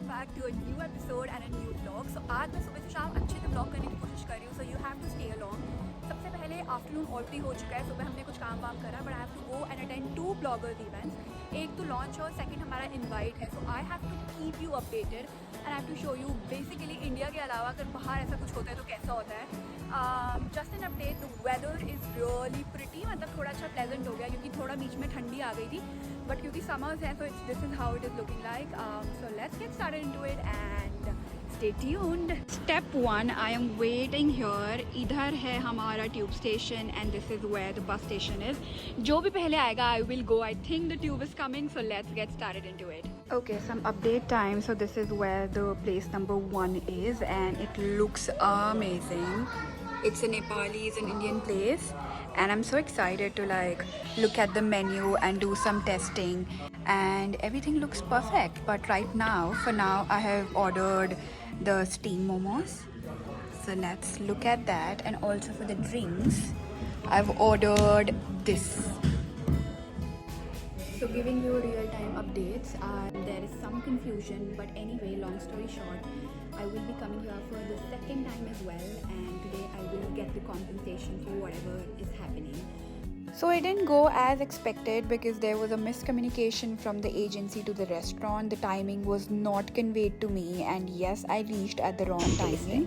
welcome back to a new episode and a new vlog. So आज मैं सुबह से शाम अच्छे से vlog करने की कोशिश कर रही हूँ. So you have to stay along. सबसे पहले आफ्टरनून ऑलरेडी हो चुका है. सुबह हमने कुछ काम वाम करा, but I have to go and attend 2 bloggers events. एक तो लॉन्च और सेकंड हमारा इनवाइट है. So I have to keep you updated and I have to show you basically India के अलावा अगर बाहर ऐसा कुछ होता है तो कैसा होता है. Just an update, the weather is really pretty. मतलब थोड़ा अच्छा प्लेजेंट हो गया क्योंकि थोड़ा बीच में ठंडी आ गई थी, बट क्योंकि समर्स हैं तो this is how it is looking like. So let's get started into it and stay tuned. Step 1, I am waiting here. इधर है हमारा tube station and this is where the bus station is. जो भी पहले आएगा I will go. I think the tube is coming, so let's get started into it. Okay, some update time. So this is where the place number 1 is and it looks amazing. It's a Nepalese and Indian place and I'm so excited to like look at the menu and do some testing and everything looks perfect. But right now, for now, I have ordered the steam momos. So let's look at that. And also for the drinks, I've ordered this. So giving you real-time updates, there is some confusion, but anyway, long story short, I will be coming here for the second time as well, and today I will get the compensation for whatever is happening. So it didn't go as expected because there was a miscommunication from the agency to the restaurant. The timing was not conveyed to me and yes, I reached at the wrong timing.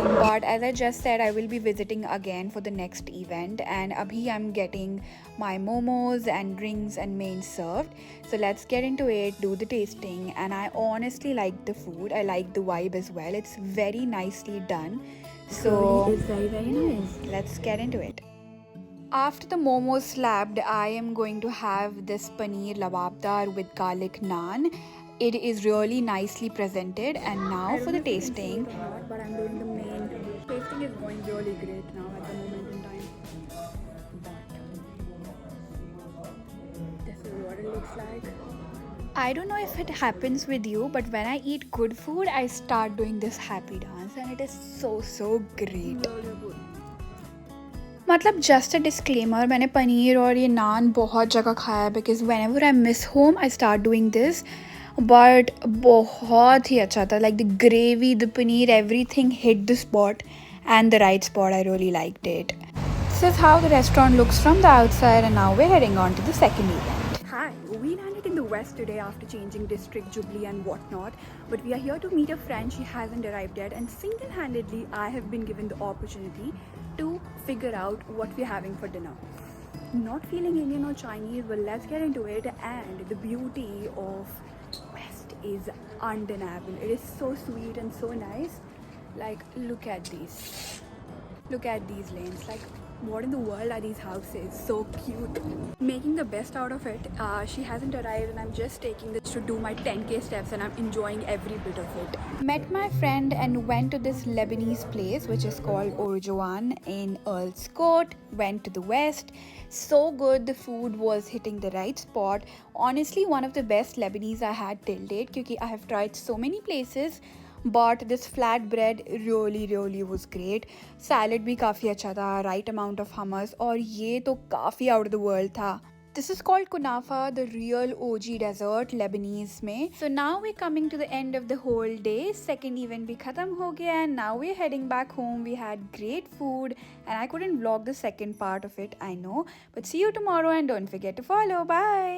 But as I just said, I will be visiting again for the next event and abhi I'm getting my momos and drinks and mains served. So let's get into it, do the tasting, and I honestly like the food. I like the vibe as well. It's very nicely done. So it's very nice. Let's get into it. After the momos slapped, I am going to have this paneer lababdar with garlic naan. It is really nicely presented. And now for the tasting. But I'm doing the main. Tasting is going really great now at the moment in time. But this is what it looks like. I don't know if it happens with you, but when I eat good food, I start doing this happy dance and it is so great. Really good. मतलब just a disclaimer, मैंने पनीर और ये नान बहुत जगह खाया है because whenever I miss home I start doing this. But बहुत ही अच्छा था. Like the gravy, the paneer, everything hit the spot and the right spot. I really liked it. This is how the restaurant looks from the outside and now we are heading on to the second event. Hi, we landed in the west today after changing district, Jubilee and whatnot. But we are here to meet a friend. She hasn't arrived yet, and single-handedly, I have been given the opportunity to figure out what we're having for dinner. Not feeling Indian or Chinese, but let's get into it. And the beauty of West is undeniable. It is so sweet and so nice. Like, look at these. Look at these lanes. Like, what in the world are these houses? So cute. Making the best out of it. She hasn't arrived and I'm just taking this to do my 10k steps and I'm enjoying every bit of it. Met my friend and went to this Lebanese place which is called Orjoan in Earl's Court. Went to the west. So good. The food was hitting the right spot. Honestly, one of the best Lebanese I had till date because I have tried so many places. But this flatbread really was great. Salad भी काफ़ी अच्छा था. Right amount of hummus. और ये तो काफ़ी out of the world था. This is called kunafa, the real OG dessert Lebanese में. So now we're coming to the end of the whole day. Second event भी ख़त्म हो गया and now we're heading back home. We had great food and I couldn't vlog the second part of it, I know. But see you tomorrow and don't forget to follow. Bye!